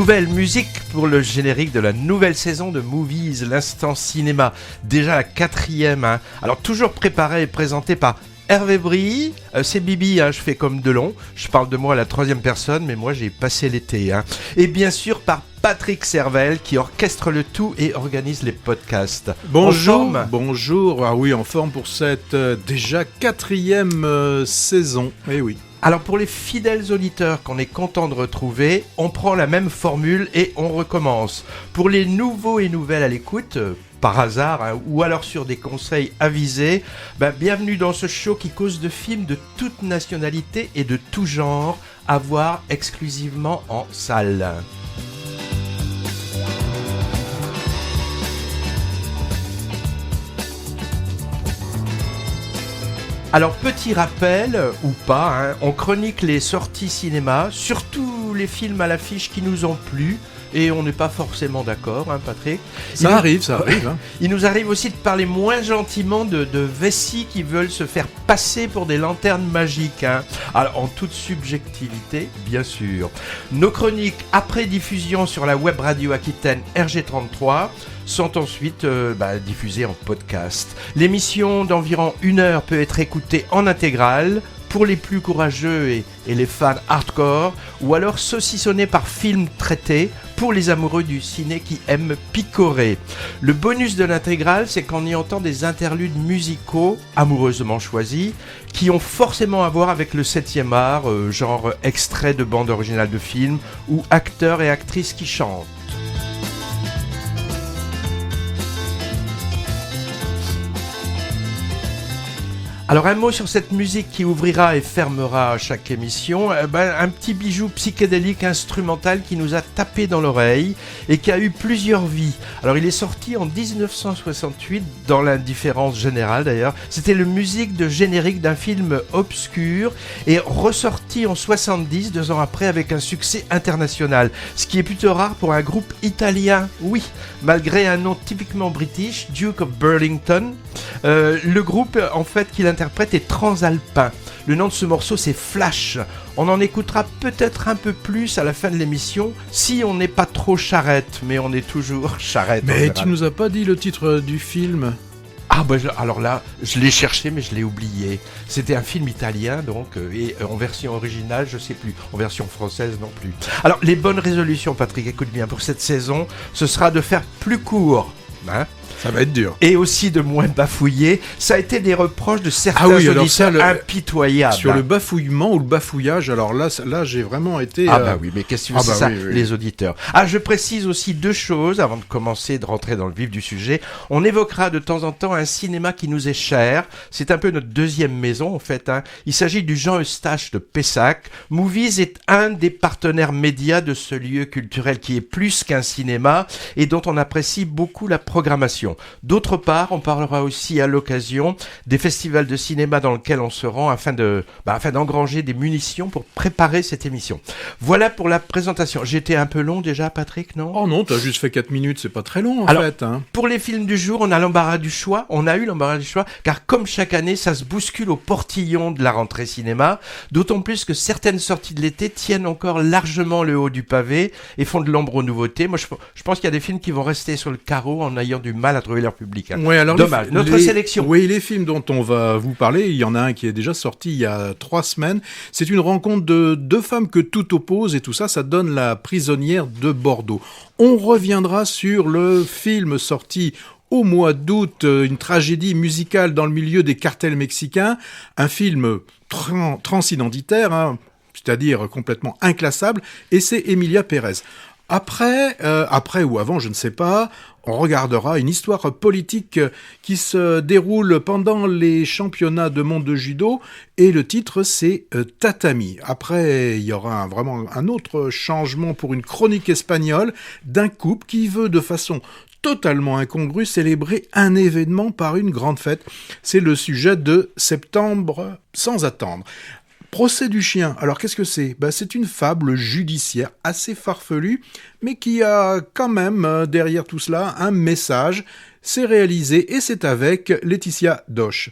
Nouvelle musique pour le générique de la nouvelle saison de Movies, l'instant cinéma. Déjà la 4e. Alors toujours préparé et présenté par Hervé Brie. C'est Bibi, je fais comme Delon. Je parle de moi à la 3e personne, mais moi j'ai passé l'été. Et bien sûr par Patrick Servel qui orchestre le tout et organise les podcasts. Bonjour. Ah oui, en forme pour cette déjà 4e saison. Eh oui. Alors pour les fidèles auditeurs qu'on est content de retrouver, on prend la même formule et on recommence. Pour les nouveaux et nouvelles à l'écoute, par hasard, ou alors sur des conseils avisés, bienvenue dans ce show qui cause de films de toute nationalité et de tout genre, à voir exclusivement en salle. Alors petit rappel, ou pas, on chronique les sorties cinéma, surtout les films à l'affiche qui nous ont plu, et on n'est pas forcément d'accord, Patrick. Ça arrive. Il nous arrive aussi de parler moins gentiment de vessies qui veulent se faire passer pour des lanternes magiques. Alors en toute subjectivité, bien sûr. Nos chroniques après diffusion sur la web radio Aquitaine RG33 sont ensuite diffusées en podcast. L'émission d'environ 1 heure peut être écoutée en intégrale pour les plus courageux et les fans hardcore, ou alors saucissonnée par film traité pour les amoureux du ciné qui aiment picorer. Le bonus de l'intégrale, c'est qu'on y entend des interludes musicaux amoureusement choisis qui ont forcément à voir avec le 7e art, genre extrait de bande originale de film ou acteurs et actrices qui chantent. Alors un mot sur cette musique qui ouvrira et fermera chaque émission, un petit bijou psychédélique instrumental qui nous a tapé dans l'oreille et qui a eu plusieurs vies. Alors il est sorti en 1968 dans l'indifférence générale d'ailleurs, c'était le musique de générique d'un film obscur et ressorti en 70, 2 ans après avec un succès international, ce qui est plutôt rare pour un groupe italien, oui, malgré un nom typiquement british, Duke of Burlington. Le groupe en fait qu'il interprète est Transalpin. Le nom de ce morceau c'est Flash. On en écoutera peut-être un peu plus à la fin de l'émission si on n'est pas trop charrette, mais on est toujours charrette. Mais tu nous as pas dit le titre du film ? Alors là, je l'ai cherché mais je l'ai oublié. C'était un film italien donc, et en version originale, je sais plus. En version française non plus. Alors les bonnes résolutions, Patrick, écoute bien, pour cette saison, ce sera de faire plus court. Ça va être dur. Et aussi de moins bafouiller. Ça a été des reproches de certains auditeurs impitoyables. Sur le bafouillement ou le bafouillage, alors là j'ai vraiment été... oui, mais qu'est-ce que c'est ça, oui. Les auditeurs. Je précise aussi 2 choses avant de commencer, de rentrer dans le vif du sujet. On évoquera de temps en temps un cinéma qui nous est cher. C'est un peu notre 2e maison, en fait. Il s'agit du Jean Eustache de Pessac. Movies est un des partenaires médias de ce lieu culturel qui est plus qu'un cinéma et dont on apprécie beaucoup la programmation. D'autre part, on parlera aussi à l'occasion des festivals de cinéma dans lesquels on se rend afin d'engranger des munitions pour préparer cette émission. Voilà pour la présentation. J'étais un peu long déjà, Patrick, non ? Oh non, t'as juste fait 4 minutes, c'est pas très long Alors, fait. Pour les films du jour, on a eu l'embarras du choix, car comme chaque année, ça se bouscule au portillon de la rentrée cinéma, d'autant plus que certaines sorties de l'été tiennent encore largement le haut du pavé et font de l'ombre aux nouveautés. Moi, je pense qu'il y a des films qui vont rester sur le carreau en ayant du mal à trouver leur public. Ouais, alors dommage. Notre sélection. Oui, les films dont on va vous parler, il y en a un qui est déjà sorti il y a 3 semaines. C'est une rencontre de 2 femmes que tout oppose et tout ça donne La prisonnière de Bordeaux. On reviendra sur le film sorti au mois d'août, une tragédie musicale dans le milieu des cartels mexicains, un film transidentitaire, c'est-à-dire complètement inclassable, et c'est Emilia Pérez. Après ou avant, je ne sais pas, on regardera une histoire politique qui se déroule pendant les championnats de monde de judo et le titre c'est Tatami. Après, il y aura vraiment un autre changement pour une chronique espagnole d'un couple qui veut de façon totalement incongrue célébrer un événement par une grande fête. C'est le sujet de Septembre sans attendre. Procès du chien, alors qu'est-ce que c'est ? C'est une fable judiciaire assez farfelue, mais qui a quand même derrière tout cela un message. C'est réalisé et c'est avec Laetitia Doche.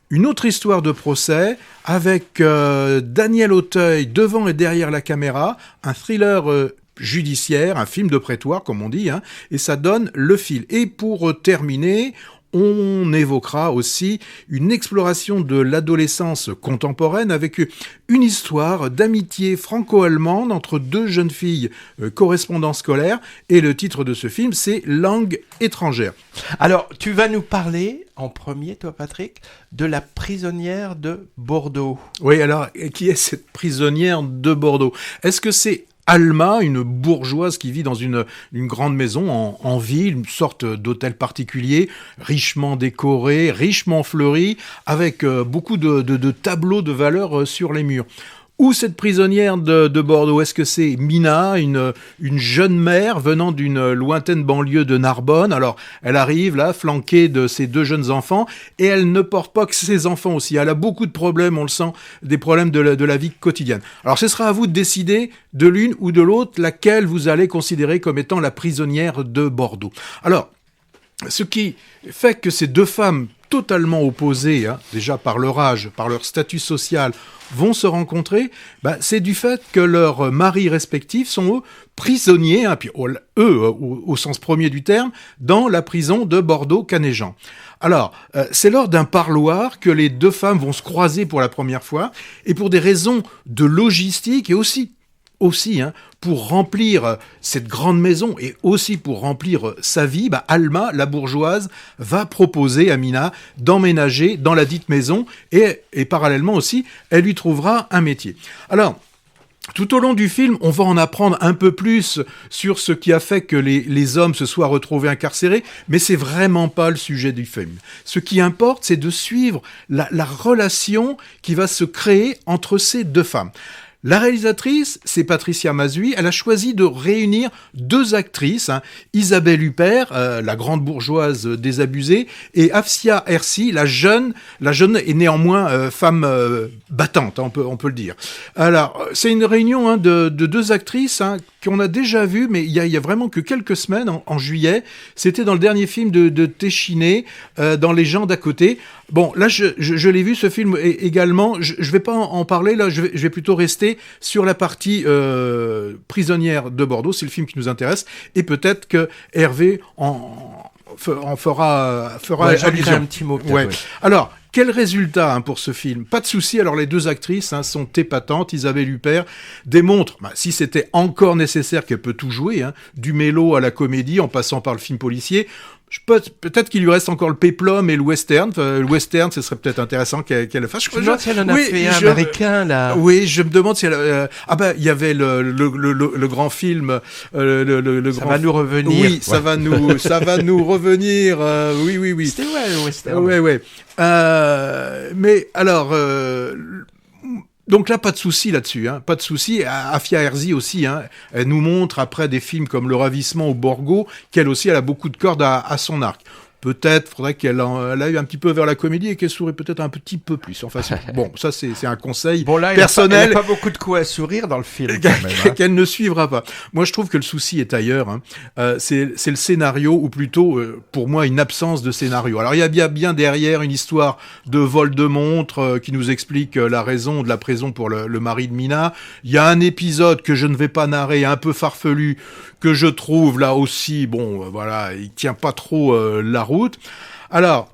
Une autre histoire de procès avec Daniel Auteuil devant et derrière la caméra, un thriller judiciaire, un film de prétoire, comme on dit, hein, et ça donne le fil. Et pour terminer, on évoquera aussi une exploration de l'adolescence contemporaine avec une histoire d'amitié franco-allemande entre deux jeunes filles correspondants scolaires. Et le titre de ce film, c'est Langue étrangère. Alors, tu vas nous parler en premier, toi Patrick, de la prisonnière de Bordeaux. Oui, alors, qui est cette prisonnière de Bordeaux ? Est-ce que c'est Alma, une bourgeoise qui vit dans une grande maison en ville, une sorte d'hôtel particulier, richement décoré, richement fleuri, avec beaucoup de tableaux de valeur sur les murs. Ou cette prisonnière de Bordeaux, est-ce que c'est Mina, une jeune mère venant d'une lointaine banlieue de Narbonne ? Alors, elle arrive là, flanquée de ses deux jeunes enfants, et elle ne porte pas que ses enfants aussi. Elle a beaucoup de problèmes, on le sent, des problèmes de la vie quotidienne. Alors, ce sera à vous de décider de l'une ou de l'autre, laquelle vous allez considérer comme étant la prisonnière de Bordeaux. Alors, ce qui fait que ces deux femmes totalement opposées, hein, déjà par leur âge, par leur statut social, vont se rencontrer, c'est du fait que leurs maris respectifs sont eux prisonniers, hein, puis au sens premier du terme, dans la prison de Bordeaux-Canéjan. Alors, c'est lors d'un parloir que les deux femmes vont se croiser pour la première fois, et pour des raisons de logistique et aussi pour remplir cette grande maison et aussi pour remplir sa vie, Alma, la bourgeoise, va proposer à Mina d'emménager dans la dite maison et parallèlement aussi, elle lui trouvera un métier. Alors, tout au long du film, on va en apprendre un peu plus sur ce qui a fait que les hommes se soient retrouvés incarcérés, mais c'est vraiment pas le sujet du film. Ce qui importe, c'est de suivre la relation qui va se créer entre ces deux femmes. La réalisatrice, c'est Patricia Mazui. Elle a choisi de réunir deux actrices, hein, Isabelle Huppert, la grande bourgeoise désabusée, et Afsia Hersi, la jeune et néanmoins femme battante, hein, on peut le dire. Alors, c'est une réunion de deux actrices hein, qu'on a déjà vues, mais il y a vraiment que quelques semaines, en juillet. C'était dans le dernier film de Téchiné, dans Les gens d'à côté. Bon, là, je l'ai vu, ce film également. Je vais pas en parler, là, je vais plutôt rester sur la partie prisonnière de Bordeaux, c'est le film qui nous intéresse, et peut-être que Hervé en fera allusion. Un petit mot. Ouais. Alors, quel résultat hein, pour ce film ? Pas de souci. Alors les deux actrices hein, sont épatantes. Isabelle Huppert démontre, si c'était encore nécessaire, qu'elle peut tout jouer, hein, du mélo à la comédie, en passant par le film policier. Peut-être qu'il lui reste encore le péplum et le western. Le western, ce serait peut-être intéressant qu'elle le fasse. Je me demande si elle en a fait un américain, là. Oui, je me demande si elle... il y avait le grand film... ça va nous revenir. Oui, ça va nous revenir. Oui. C'était le western. Oui. Mais alors... Donc là, pas de souci là-dessus, hein, pas de souci. Afia Hersi aussi, hein, elle nous montre après des films comme Le Ravissement ou Borgo, qu'elle aussi, elle a beaucoup de cordes à son arc. Peut-être faudrait qu'elle aille un petit peu vers la comédie et qu'elle sourit peut-être un petit peu plus. Enfin, bon, ça c'est un conseil personnel. Elle n'a pas beaucoup de quoi à sourire dans le film. Quand même, hein. Qu'elle ne suivra pas. Moi, je trouve que le souci est ailleurs. Hein. C'est le scénario, ou plutôt, pour moi, une absence de scénario. Alors, il y a bien derrière une histoire de vol de montre qui nous explique la raison de la prison pour le mari de Mina. Il y a un épisode que je ne vais pas narrer, un peu farfelu, que je trouve là aussi, il tient pas trop la route. Alors,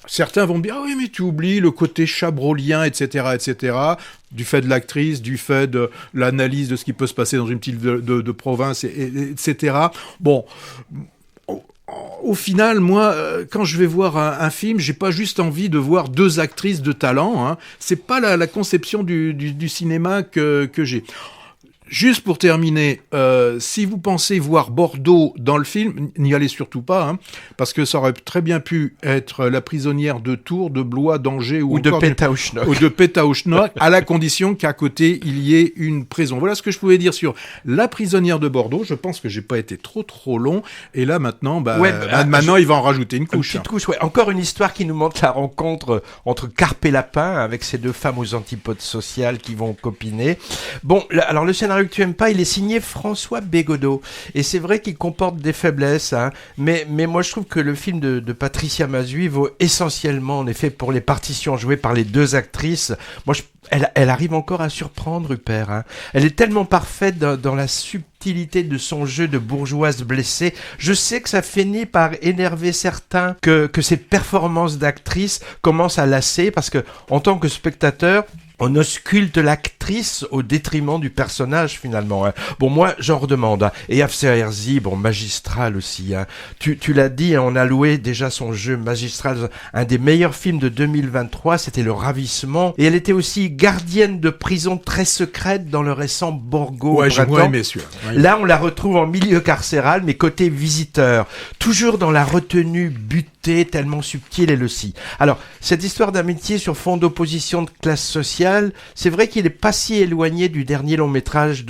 certains vont me dire, ah oui, mais tu oublies le côté chabrolien, etc., du fait de l'actrice, du fait de l'analyse de ce qui peut se passer dans une petite de province, etc. Bon, au final, moi, quand je vais voir un film, j'ai pas juste envie de voir deux actrices de talent, hein. C'est pas la conception du cinéma que j'ai. Juste pour terminer, si vous pensez voir Bordeaux dans le film, n'y allez surtout pas, hein, parce que ça aurait très bien pu être la prisonnière de Tours, de Blois, d'Angers ou de Pétaouchnok. Ou de Pétaouchnok, à la condition qu'à côté il y ait une prison. Voilà ce que je pouvais dire sur la prisonnière de Bordeaux. Je pense que j'ai pas été trop long. Et là maintenant, maintenant il va en rajouter une couche. Une petite couche, ouais. Encore une histoire qui nous montre la rencontre entre Carpe et Lapin, avec ces deux femmes aux antipodes sociales qui vont copiner. Bon, alors le scénario que tu aimes pas, il est signé François Bégodeau. Et c'est vrai qu'il comporte des faiblesses, hein, mais moi je trouve que le film de Patricia Mazui vaut essentiellement, en effet, pour les partitions jouées par les deux actrices. Moi, elle arrive encore à surprendre Huppert, hein. Elle est tellement parfaite dans la subtilité subtilité de son jeu de bourgeoise blessée. Je sais que ça finit par énerver certains, que ces performances d'actrice commencent à lasser, parce que en tant que spectateur, on ausculte l'actrice au détriment du personnage finalement. Bon, moi j'en redemande. Et Afsia Herzi, bon, magistral aussi. Tu l'as dit, on a loué déjà son jeu magistral. Un des meilleurs films de 2023, c'était Le Ravissement. Et elle était aussi gardienne de prison très secrète dans le récent Borgo. Ouais, j'ai moins aimé celui-là. Ouais. Là, on la retrouve en milieu carcéral, mais côté visiteur. Toujours dans la retenue butée, tellement subtile elle aussi. Alors, cette histoire d'amitié sur fond d'opposition de classe sociale, c'est vrai qu'il n'est pas si éloigné du dernier long métrage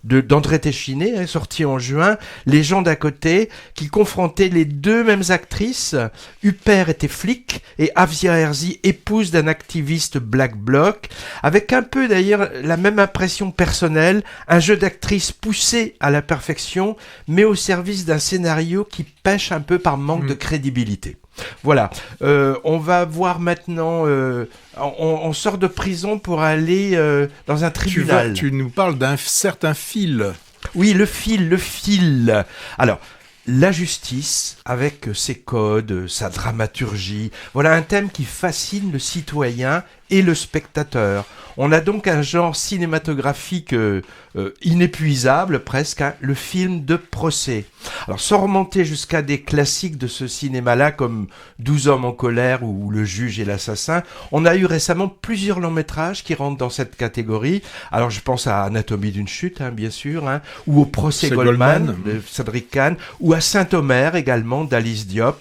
d'André Téchiné, sorti en juin, Les gens d'à côté, qui confrontait les deux mêmes actrices. Huppert était flic et Afsia Herzi épouse d'un activiste Black Bloc, avec un peu d'ailleurs la même impression personnelle, un jeu d'actrice poussé à la perfection, mais au service d'un scénario qui pêche un peu par manque de crédibilité. Voilà, on va voir maintenant, on sort de prison pour aller dans un tribunal. Tu nous parles d'un certain fil. Oui, le fil. Alors, la justice, avec ses codes, sa dramaturgie, voilà un thème qui fascine le citoyen et le spectateur. On a donc un genre cinématographique inépuisable presque, le film de procès. Alors sans remonter jusqu'à des classiques de ce cinéma-là comme 12 hommes en colère ou Le juge et l'assassin, on a eu récemment plusieurs longs métrages qui rentrent dans cette catégorie. Alors je pense à Anatomie d'une chute, bien sûr, ou au procès Goldman de Cédric Kahn, ou à Saint-Omer également d'Alice Diop.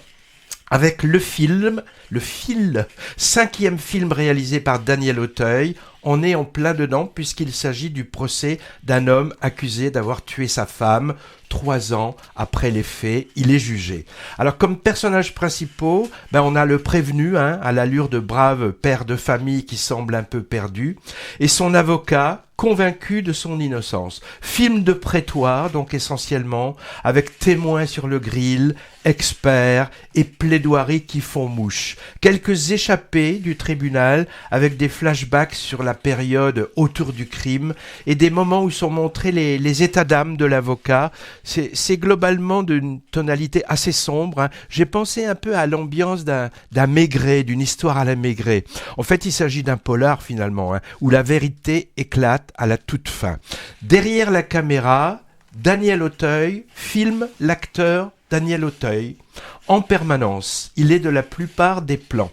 Avec le fil, 5e film réalisé par Daniel Auteuil, on est en plein dedans puisqu'il s'agit du procès d'un homme accusé d'avoir tué sa femme. 3 ans après les faits, il est jugé. Alors comme personnages principaux, on a le prévenu, à l'allure de brave père de famille qui semble un peu perdu, et son avocat, convaincu de son innocence. Film de prétoire, donc essentiellement, avec témoins sur le grill, experts et plaidoiries qui font mouche. Quelques échappées du tribunal avec des flashbacks sur la période autour du crime et des moments où sont montrés les états d'âme de l'avocat. C'est globalement d'une tonalité assez sombre. J'ai pensé un peu à l'ambiance d'un Maigret, d'une histoire à la Maigret. En fait, il s'agit d'un polar finalement, où la vérité éclate à la toute fin. Derrière la caméra, Daniel Auteuil filme l'acteur Daniel Auteuil en permanence. Il est de la plupart des plans.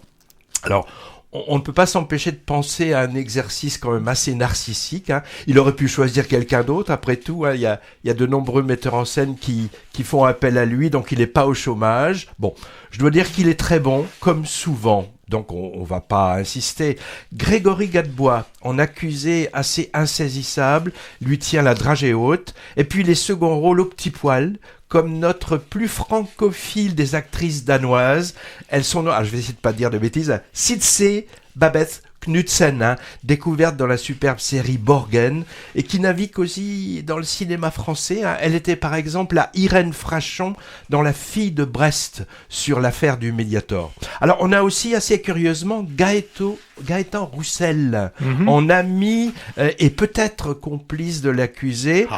Alors, on ne peut pas s'empêcher de penser à un exercice quand même assez narcissique. Il aurait pu choisir quelqu'un d'autre, après tout. Il y a de nombreux metteurs en scène qui font appel à lui, donc il n'est pas au chômage. Bon, je dois dire qu'il est très bon, comme souvent. Donc on va pas insister. Grégory Gadebois, en accusé assez insaisissable, lui tient la dragée haute. Et puis les seconds rôles au petit poil, comme notre plus francophile des actrices danoises. Elles sont, je vais essayer de pas dire de bêtises, Sidse Babette Knudsen, découverte dans la superbe série Borgen, et qui navigue aussi dans le cinéma français. Elle était par exemple la Irène Frachon dans La fille de Brest, sur l'affaire du Mediator. Alors on a aussi assez curieusement Gaëtan Roussel, en ami et peut-être complice de l'accusé.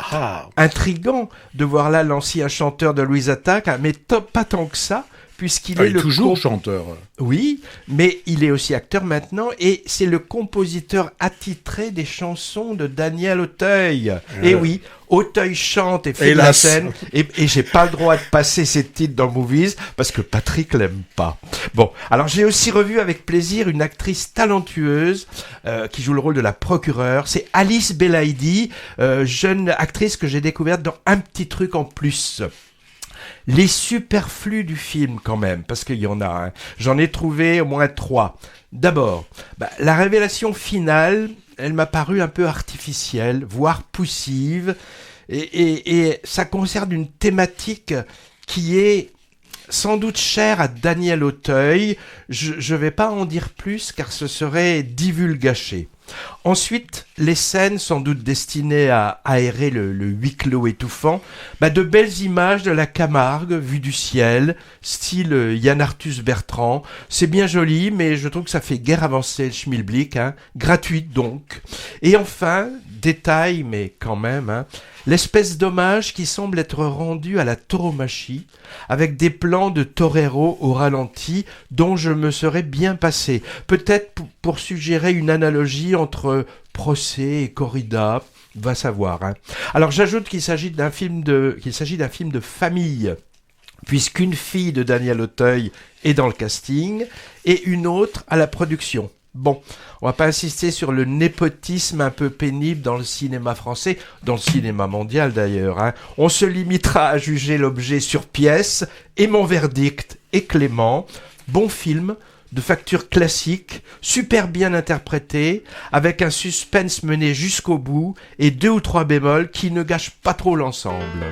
Intriguant de voir là l'ancien chanteur de Louise Attaque, mais pas tant que ça, puisqu'il est toujours chanteur. Oui, mais il est aussi acteur maintenant, et c'est le compositeur attitré des chansons de Daniel Auteuil. Et oui, Auteuil chante et fait de la scène, et j'ai pas le droit de passer ses titres dans Movies, parce que Patrick l'aime pas. Bon, alors j'ai aussi revu avec plaisir une actrice talentueuse qui joue le rôle de la procureure, c'est Alice Belaïdi, jeune actrice que j'ai découverte dans Un petit truc en plus. Les superflus du film quand même, parce qu'il y en a. J'en ai trouvé au moins 3. D'abord, la révélation finale, elle m'a paru un peu artificielle, voire poussive, et ça concerne une thématique qui est sans doute chère à Daniel Auteuil. Je vais pas en dire plus car ce serait divulgaché. Ensuite, les scènes sans doute destinées à aérer le huis clos étouffant, de belles images de la Camargue vue du ciel, style Yann Arthus Bertrand. C'est bien joli, mais je trouve que ça fait guère avancer le schmilblick, gratuite donc. Et enfin, détail, mais quand même, l'espèce d'hommage qui semble être rendu à la tauromachie, avec des plans de torero au ralenti dont je me serais bien passé. Peut-être pour suggérer une analogie entre procès et corrida, va savoir. Alors j'ajoute qu'il s'agit d'un film de famille, puisqu'une fille de Daniel Auteuil est dans le casting et une autre à la production. Bon, on va pas insister sur le népotisme un peu pénible dans le cinéma français, dans le cinéma mondial d'ailleurs. On se limitera à juger l'objet sur pièce, et mon verdict est clément. Bon film, de facture classique, super bien interprété, avec un suspense mené jusqu'au bout, et 2 ou 3 bémols qui ne gâchent pas trop l'ensemble.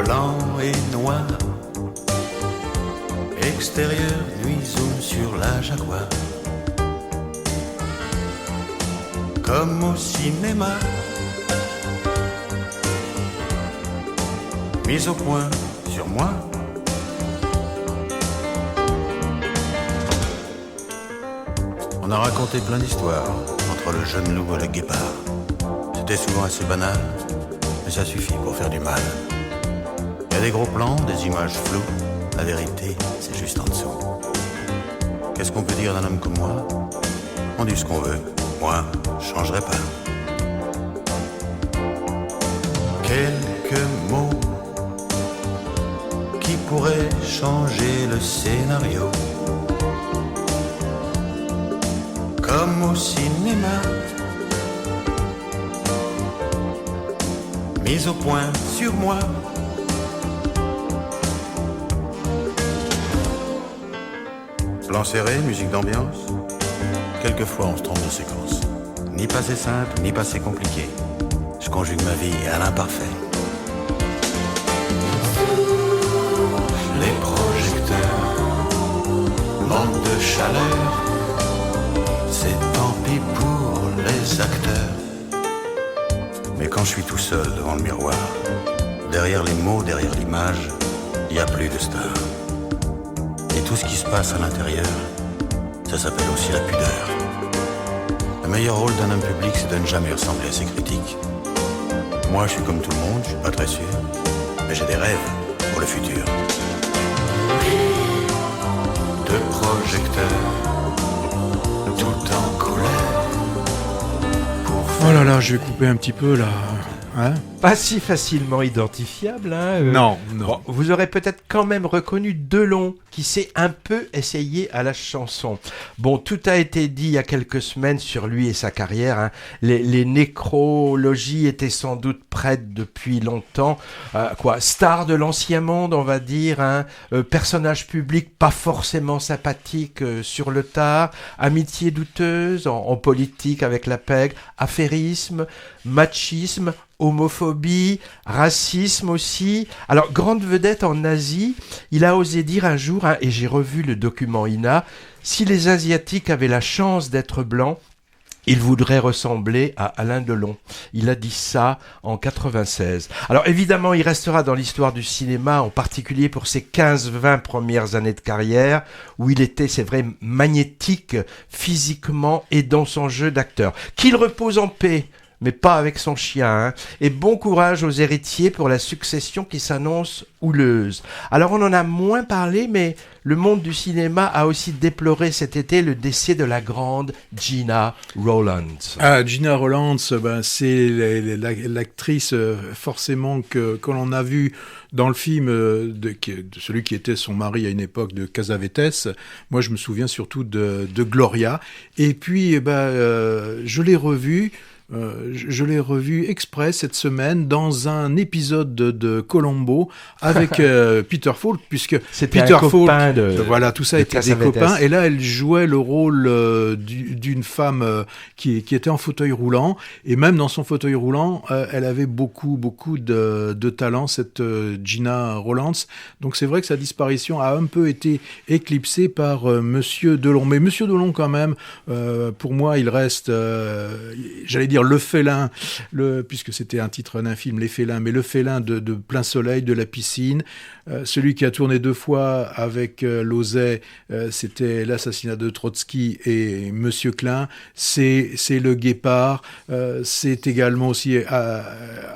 Blanc et noir, extérieur, nuit zoom sur la Jaguar. Comme au cinéma, mise au point sur moi. On a raconté plein d'histoires entre le jeune loup et le guépard. C'était souvent assez banal, mais ça suffit pour faire du mal. Il y a des gros plans, des images floues. La vérité, c'est juste en dessous. Qu'est-ce qu'on peut dire d'un homme comme moi? On dit ce qu'on veut. Moi, je changerai pas. Quelques mots qui pourraient changer le scénario. Comme au cinéma, mise au point sur moi. Plan serré, musique d'ambiance. Quelquefois on se trompe de séquence. Ni passé simple, ni passé compliqué. Je conjugue ma vie à l'imparfait. Les projecteurs manquent de chaleur. C'est tant pis pour les acteurs. Mais quand je suis tout seul devant le miroir, derrière les mots, derrière l'image, il n'y a plus de star. Et tout ce qui se passe à l'intérieur, ça s'appelle aussi la pudeur. Le meilleur rôle d'un homme public, c'est de ne jamais ressembler à ses critiques. Moi, je suis comme tout le monde, je suis pas très sûr, mais j'ai des rêves pour le futur. De projecteurs, tout en colère. Oh là là, je vais couper un petit peu là. Pas si facilement identifiable. Non. Bon, vous aurez peut-être quand même reconnu Delon, qui s'est un peu essayé à la chanson. Bon, tout a été dit il y a quelques semaines sur lui et sa carrière. Les nécrologies étaient sans doute prêtes depuis longtemps. Star de l'ancien monde, on va dire. Personnage public pas forcément sympathique sur le tard. Amitié douteuse en politique avec la PEG. Affairisme, machisme, homophobie, racisme aussi. Alors, grande vedette en Asie, il a osé dire un jour, et j'ai revu le document INA, si les Asiatiques avaient la chance d'être blancs, ils voudraient ressembler à Alain Delon. Il a dit ça en 96. Alors évidemment, il restera dans l'histoire du cinéma, en particulier pour ses 15-20 premières années de carrière, où il était, c'est vrai, magnétique physiquement et dans son jeu d'acteur. Qu'il repose en paix, mais pas avec son chien. Et bon courage aux héritiers pour la succession qui s'annonce houleuse. Alors on en a moins parlé, mais le monde du cinéma a aussi déploré cet été le décès de la grande Gina Rowlands. Gina Rowlands, c'est l'actrice forcément que l'on a vue dans le film de celui qui était son mari à une époque de Cassavetes. Moi, je me souviens surtout de Gloria. Et puis, je l'ai revue Je l'ai revu exprès cette semaine dans un épisode de Columbo avec Peter Falk, puisque C'était Peter un copain de voilà, tout ça de était des Cassavetes. copains. Et là, elle jouait le rôle d'une femme qui était en fauteuil roulant. Et même dans son fauteuil roulant, elle avait beaucoup de talent, cette Gina Rollins. Donc c'est vrai que sa disparition a un peu été éclipsée par Monsieur Delon. Mais Monsieur Delon, quand même, pour moi, il reste, j'allais dire le félin, puisque c'était un titre d'un film, Les Félins, mais le félin de Plein Soleil, de La Piscine. Celui qui a tourné 2 fois avec Lauzet, c'était L'assassinat de Trotsky et Monsieur Klein. C'est Le Guépard. C'est également aussi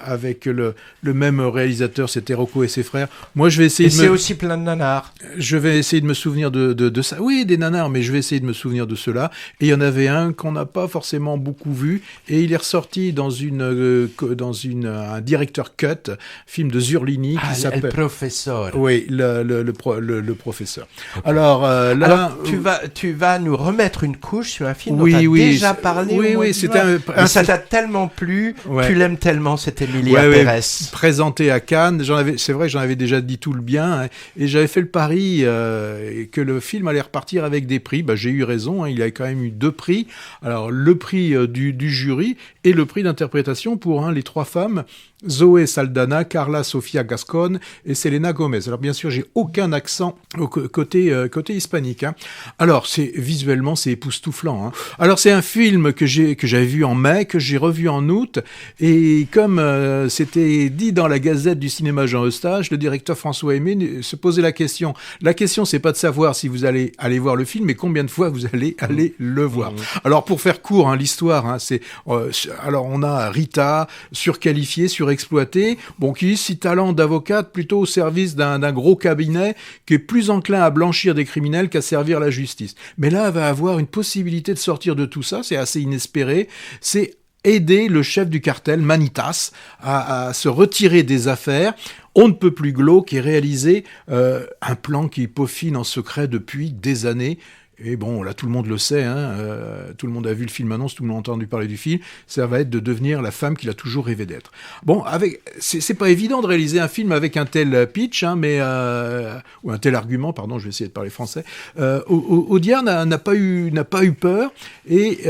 avec le même réalisateur, c'était Rocco et ses frères. Moi, je vais essayer Et c'est aussi plein de nanars. Je vais essayer de me souvenir de ça. Oui, des nanars, mais je vais essayer de me souvenir de cela. Et il y en avait un qu'on n'a pas forcément beaucoup vu, et il est ressorti dans un directeur cut, film de Zurlini qui s'appelle El Professeur. Oui, le professeur. Alors là, Alors, tu vas nous remettre une couche sur un film dont tu as oui, déjà parlé. Oui, c'était mais ça t'a tellement plu, Ouais. tu l'aimes tellement, c'était Emilia Ouais, Pérez. présenté à Cannes, c'est vrai que j'en avais déjà dit tout le bien, hein, et j'avais fait le pari que le film allait repartir avec des prix. Bah, j'ai eu raison, hein, il a quand même eu 2 prix. Alors le prix du jury et le prix d'interprétation pour les 3 femmes. Zoé Saldana, Carla Sofia Gascon et Selena Gomez. Alors bien sûr, j'ai aucun accent côté hispanique. Hein. Alors visuellement, c'est époustouflant. Hein. Alors c'est un film que j'avais vu en mai, que j'ai revu en août, et comme c'était dit dans la Gazette du cinéma Jean Eustache, le directeur François Aimé se posait la question. La question, c'est pas de savoir si vous allez aller voir le film, mais combien de fois vous allez aller le voir. Alors pour faire court, l'histoire, c'est alors on a Rita surqualifiée, surexploitée, qui si talent d'avocate plutôt au service d'un gros cabinet qui est plus enclin à blanchir des criminels qu'à servir la justice. Mais là, elle va avoir une possibilité de sortir de tout ça, c'est assez inespéré, c'est aider le chef du cartel, Manitas, à se retirer des affaires. On ne peut plus glauque et réaliser un plan qu'il peaufine en secret depuis des années. Et bon, là, tout le monde le sait, tout le monde a vu le film annonce, tout le monde a entendu parler du film, ça va être de devenir la femme qu'il a toujours rêvé d'être. Bon, c'est pas évident de réaliser un film avec un tel pitch, ou un tel argument, pardon, je vais essayer de parler français. Audiard n'a pas eu peur, et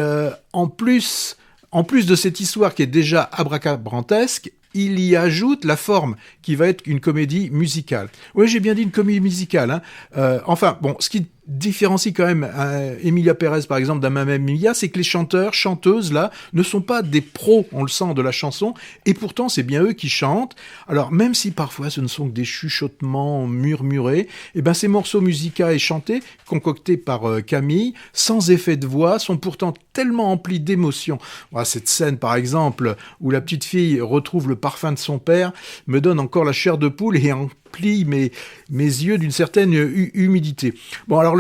en plus de cette histoire qui est déjà abracadabrantesque, il y ajoute la forme qui va être une comédie musicale. Oui, j'ai bien dit une comédie musicale. Ce qui différencie quand même Emilia Pérez, par exemple, d'un Mamma Mia, c'est que les chanteurs, chanteuses, là, ne sont pas des pros, on le sent, de la chanson, et pourtant, c'est bien eux qui chantent. Alors, même si parfois ce ne sont que des chuchotements murmurés, ces morceaux musicaux et chantés, concoctés par Camille, sans effet de voix, sont pourtant tellement emplis d'émotions. Cette scène, par exemple, où la petite fille retrouve le parfum de son père, me donne encore la chair de poule et emplit mes yeux d'une certaine humidité. Bon, alors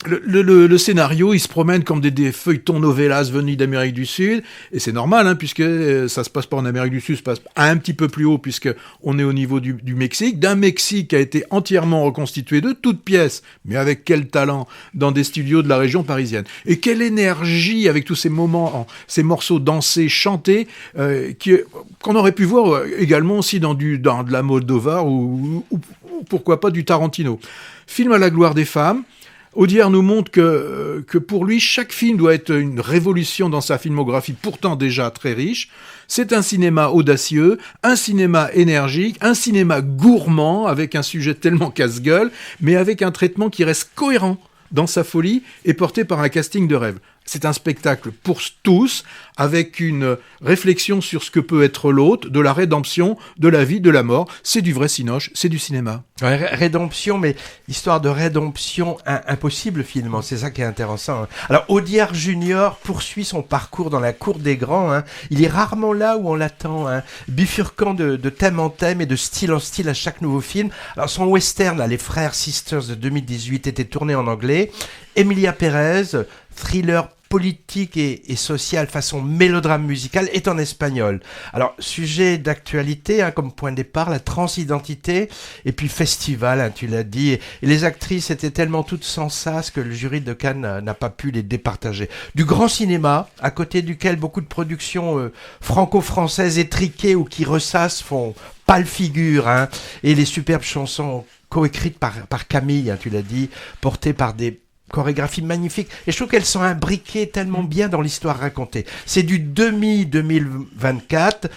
le scénario, il se promène comme des feuilletons novellas venus d'Amérique du Sud, et c'est normal, puisque ça se passe pas en Amérique du Sud, ça se passe un petit peu plus haut, puisque on est au niveau du Mexique, d'un Mexique qui a été entièrement reconstitué de toutes pièces, mais avec quel talent, dans des studios de la région parisienne. Et quelle énergie avec tous ces moments, ces morceaux dansés, chantés, qu'on aurait pu voir également aussi dans de la Moldova ou pourquoi pas du Tarantino. Film à la gloire des femmes. Audiard nous montre que pour lui, chaque film doit être une révolution dans sa filmographie, pourtant déjà très riche. C'est un cinéma audacieux, un cinéma énergique, un cinéma gourmand, avec un sujet tellement casse-gueule, mais avec un traitement qui reste cohérent dans sa folie et porté par un casting de rêve. C'est un spectacle pour tous, avec une réflexion sur ce que peut être l'autre, de la rédemption, de la vie, de la mort. C'est du vrai cinoche, c'est du cinéma. Ouais, rédemption, mais histoire de rédemption impossible finalement, c'est ça qui est intéressant. Alors Audiard Junior poursuit son parcours dans la cour des grands. Il est rarement là où on l'attend, bifurquant de thème en thème et de style en style à chaque nouveau film. Alors son western, là, Les Frères Sisters de 2018, était tourné en anglais. Emilia Pérez, thriller politique et social façon mélodrame musical est en espagnol. Alors, sujet d'actualité, comme point de départ, la transidentité, et puis festival, tu l'as dit, et les actrices étaient tellement toutes sans sas que le jury de Cannes n'a pas pu les départager. Du grand cinéma, à côté duquel beaucoup de productions franco-françaises étriquées ou qui ressassent font pâle figure, et les superbes chansons coécrites par Camille, tu l'as dit, portées par des chorégraphies magnifiques, et je trouve qu'elles sont imbriquées tellement bien dans l'histoire racontée. C'est du demi-2024,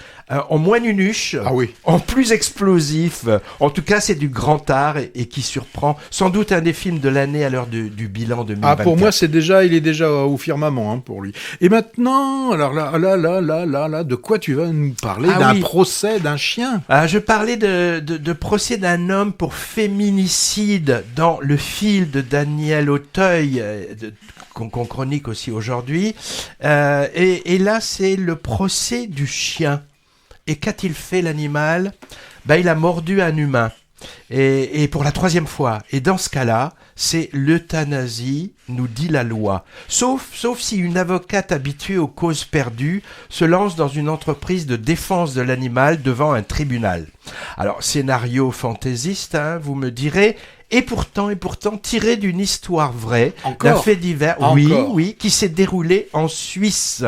en moins nunuche, en plus explosif. En tout cas, c'est du grand art et qui surprend. Sans doute un des films de l'année à l'heure du bilan 2024. Pour moi, il est déjà au firmament pour lui. Et maintenant, alors là, de quoi tu vas nous parler? D'un procès d'un chien? Je parlais de procès d'un homme pour féminicide dans Le Fil de Daniel Auteuil, qu'on chronique aussi aujourd'hui. Et là, c'est le procès du chien. Et qu'a-t-il fait l'animal? Il a mordu un humain. Et pour la 3e fois. Et dans ce cas-là, c'est l'euthanasie, nous dit la loi. Sauf si une avocate habituée aux causes perdues se lance dans une entreprise de défense de l'animal devant un tribunal. Alors, scénario fantaisiste, vous me direz, et pourtant tiré d'une histoire vraie, d'un fait divers, oui, qui s'est déroulé en Suisse.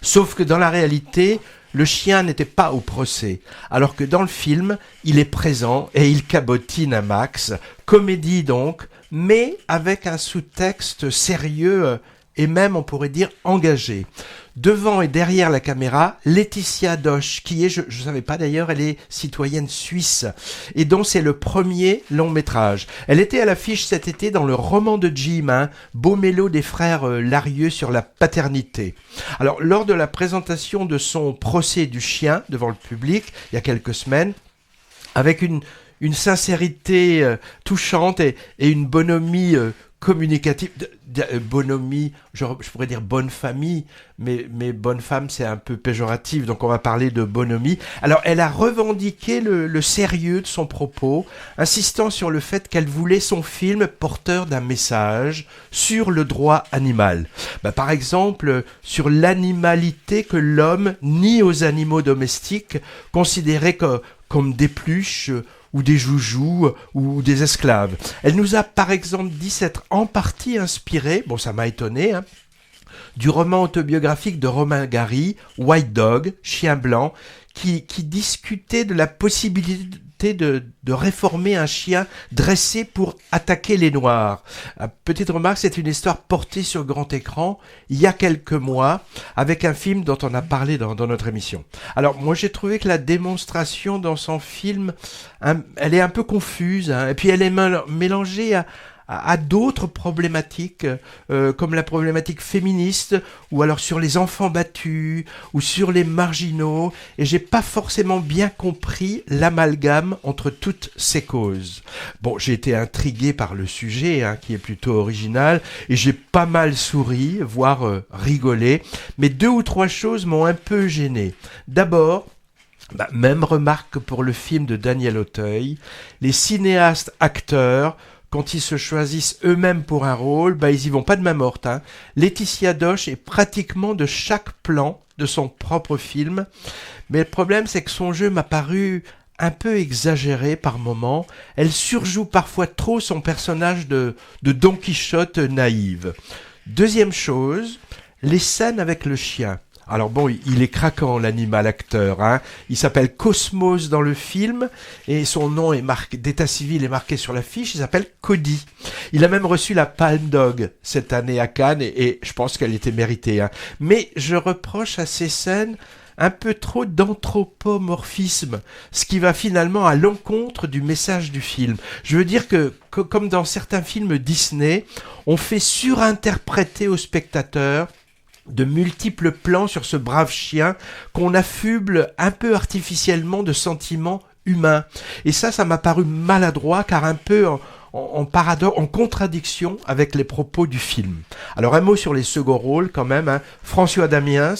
Sauf que dans la réalité, le chien n'était pas au procès, alors que dans le film, il est présent et il cabotine un max. Comédie donc, mais avec un sous-texte sérieux et même, on pourrait dire, engagé. Devant et derrière la caméra, Laetitia Dosch, qui est, je ne savais pas d'ailleurs, elle est citoyenne suisse, et dont c'est le premier long métrage. Elle était à l'affiche cet été dans le roman de Jim, beau mélo des frères Larieux sur la paternité. Alors, lors de la présentation de son procès du chien devant le public, il y a quelques semaines, avec une sincérité touchante et une bonhomie communicative, bonhomie, je pourrais dire bonne famille, mais bonne femme c'est un peu péjoratif, donc on va parler de bonhomie. Alors elle a revendiqué le sérieux de son propos, insistant sur le fait qu'elle voulait son film porteur d'un message sur le droit animal. Par exemple, sur l'animalité que l'homme nie aux animaux domestiques, considérés comme des pluches, ou des joujoux, ou des esclaves. Elle nous a par exemple dit s'être en partie inspirée, ça m'a étonné, du roman autobiographique de Romain Gary, White Dog, Chien blanc, qui discutait de la possibilité de réformer un chien dressé pour attaquer les Noirs. Petite remarque, c'est une histoire portée sur grand écran il y a quelques mois avec un film dont on a parlé dans notre émission. Alors moi j'ai trouvé que la démonstration dans son film, elle est un peu confuse, et puis elle est mélangée à d'autres problématiques, comme la problématique féministe, ou alors sur les enfants battus, ou sur les marginaux, et j'ai pas forcément bien compris l'amalgame entre toutes ces causes. J'ai été intrigué par le sujet, qui est plutôt original, et j'ai pas mal souri, voire rigolé, mais 2 ou 3 choses m'ont un peu gêné. D'abord, même remarque que pour le film de Daniel Auteuil, les cinéastes acteurs, quand ils se choisissent eux-mêmes pour un rôle, ils y vont pas de main morte. Laetitia Dosch est pratiquement de chaque plan de son propre film. Mais le problème, c'est que son jeu m'a paru un peu exagéré par moments. Elle surjoue parfois trop son personnage de Don Quichotte naïve. Deuxième chose, les scènes avec le chien. Alors il est craquant l'animal acteur, Il s'appelle Cosmos dans le film et son nom est marqué, d'état civil est marqué sur l'affiche, il s'appelle Cody. Il a même reçu la Palme d'Or cette année à Cannes et je pense qu'elle était méritée, Mais je reproche à ces scènes un peu trop d'anthropomorphisme, ce qui va finalement à l'encontre du message du film. Je veux dire que comme dans certains films Disney, on fait surinterpréter au spectateur de multiples plans sur ce brave chien qu'on affuble un peu artificiellement de sentiments humains. Et ça m'a paru maladroit car un peu en contradiction avec les propos du film. Alors un mot sur les seconds rôles quand même. François Damiens,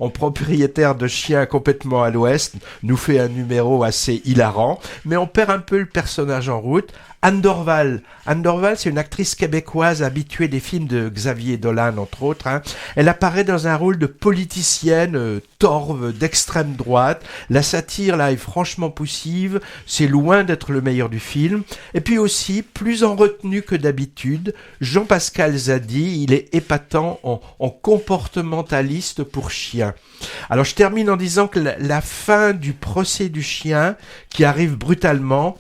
en propriétaire de chien complètement à l'ouest, nous fait un numéro assez hilarant, mais on perd un peu le personnage en route. Anne Dorval. Anne Dorval, c'est une actrice québécoise habituée des films de Xavier Dolan, entre autres. Elle apparaît dans un rôle de politicienne torve d'extrême droite. La satire, là, est franchement poussive. C'est loin d'être le meilleur du film. Et puis aussi, plus en retenue que d'habitude, Jean-Pascal Zadi, il est épatant en comportementaliste pour chien. Alors, je termine en disant que la fin du procès du chien, qui arrive brutalement,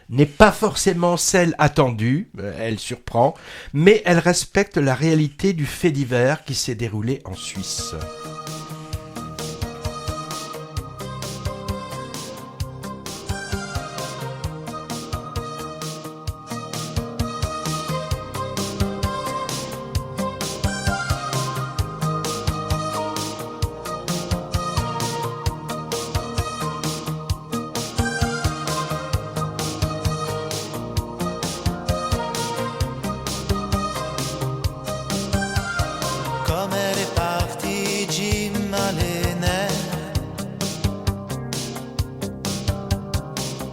n'est pas forcément celle attendue, elle surprend, mais elle respecte la réalité du fait divers qui s'est déroulé en Suisse. Comme elle est partie, Jim a les nerfs.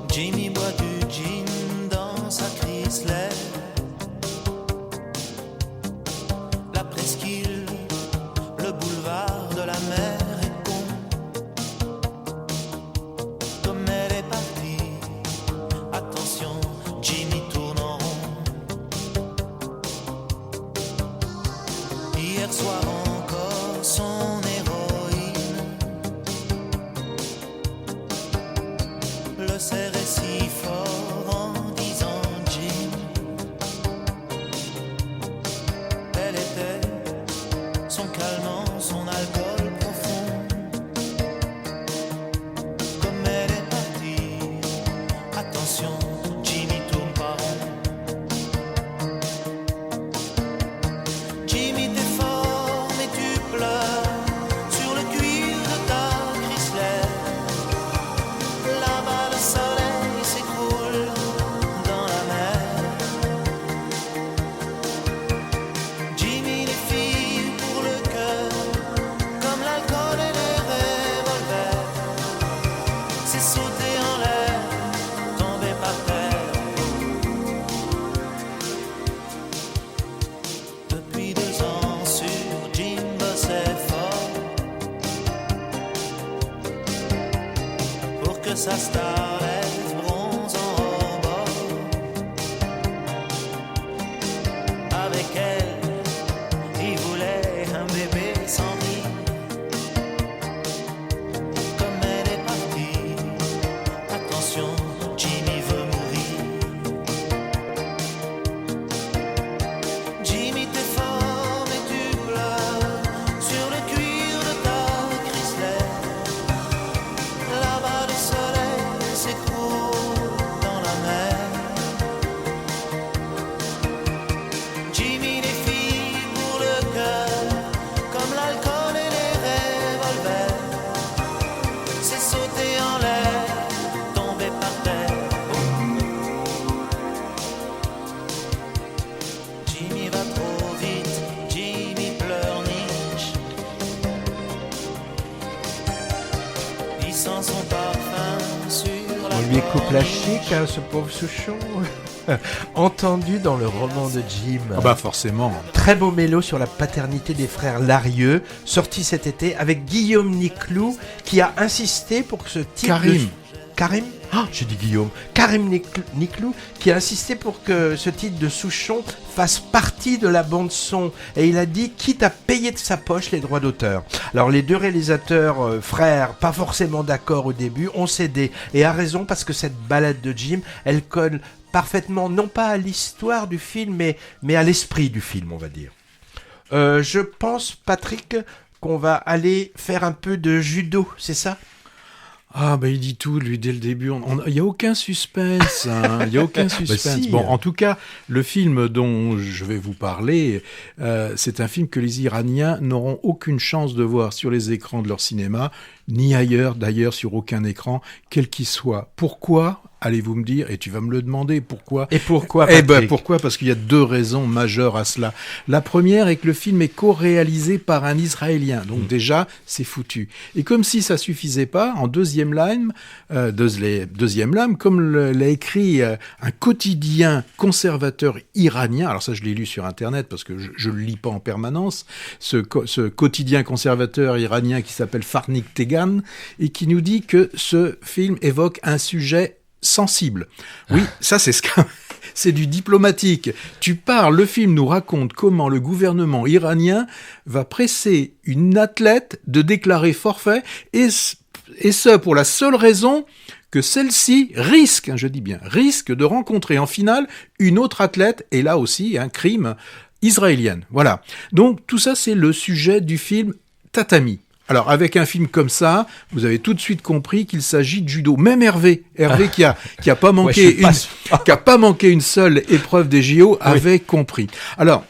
Jimmy boit du gin dans sa Chrysler. La presqu'île, le boulevard de la mer est con. Comme elle est partie, attention, Jimmy tourne en rond. Hier soir encore son héroïne le serrait si fort en disant Jim. Elle était son calmant, son alcool profond. Comme elle est partie, attention, Jimmy tourne pas rond. Jimmy t'es fort mais tu pleures sur le cuir de ta Chrysler. Là-bas le soleil s'écroule dans la mer. Jimmy les filles pour le cœur, comme l'alcool et les revolvers. C'est sauter en l'air, tomber par terre. Depuis 2 ans sur Jim bossait fort pour que sa starlette bronze en rebord. Avec elle, il voulait un bébé sans vie. Comme elle est partie, attention, Jimmy veut mourir. Jimmy t'es fort mais tu pleures sur le cuir de ta Chrysler. Là-bas le soleil s'écroule dans la mer. Jimmy les filles pour le cœur, comme l'alcool et les revolvers. C'est sauter en l'air, tomber par terre. Jimmy va trop vite, Jimmy pleurniche. Il sent son parfum sur la On lui coupe la corniche. chic, ce pauvre Souchon. Entendu dans le roman de Jim. Ah bah forcément. Très beau mélo sur la paternité des frères Larieux, sorti cet été avec Guillaume Niclou, qui a insisté pour que ce titre... Karim. Karim j'ai dit Guillaume. Karim Niclou, qui a insisté pour que ce titre de Souchon fasse partie de la bande-son. Et il a dit, quitte à payer de sa poche les droits d'auteur. Alors les deux réalisateurs, frères, pas forcément d'accord au début, ont cédé. Et a raison, parce que cette balade de Jim, elle colle parfaitement, non pas à l'histoire du film, mais à l'esprit du film, on va dire. Je pense, Patrick, qu'on va aller faire un peu de judo, c'est ça ? Ah bah il dit tout lui dès le début. Il y a aucun suspense. Il y a aucun suspense. si. Bon, en tout cas, le film dont je vais vous parler, c'est un film que les Iraniens n'auront aucune chance de voir sur les écrans de leur cinéma, ni ailleurs, d'ailleurs sur aucun écran, quel qu'il soit. Pourquoi ? allez-vous me dire, et tu vas me le demander, pourquoi? Et pourquoi, Eh Patrick? ben, pourquoi? Parce qu'il y a 2 raisons majeures à cela. La première est que le film est co-réalisé par un Israélien. Donc déjà, c'est foutu. Et comme si ça suffisait pas, en deuxième lame, comme l'a écrit un quotidien conservateur iranien, alors ça je l'ai lu sur Internet parce que je le lis pas en permanence, ce quotidien conservateur iranien qui s'appelle Farnik Tegan, et qui nous dit que ce film évoque un sujet sensible. Oui, ça c'est du diplomatique. Le film nous raconte comment le gouvernement iranien va presser une athlète de déclarer forfait, et ce pour la seule raison que celle-ci risque, je dis bien, risque de rencontrer en finale une autre athlète, et là aussi un crime israélienne. Voilà. Donc tout ça c'est le sujet du film Tatami. Alors, avec un film comme ça, vous avez tout de suite compris qu'il s'agit de judo. Même Hervé qui a pas manqué qui a pas manqué une seule épreuve des JO, avait compris. Alors,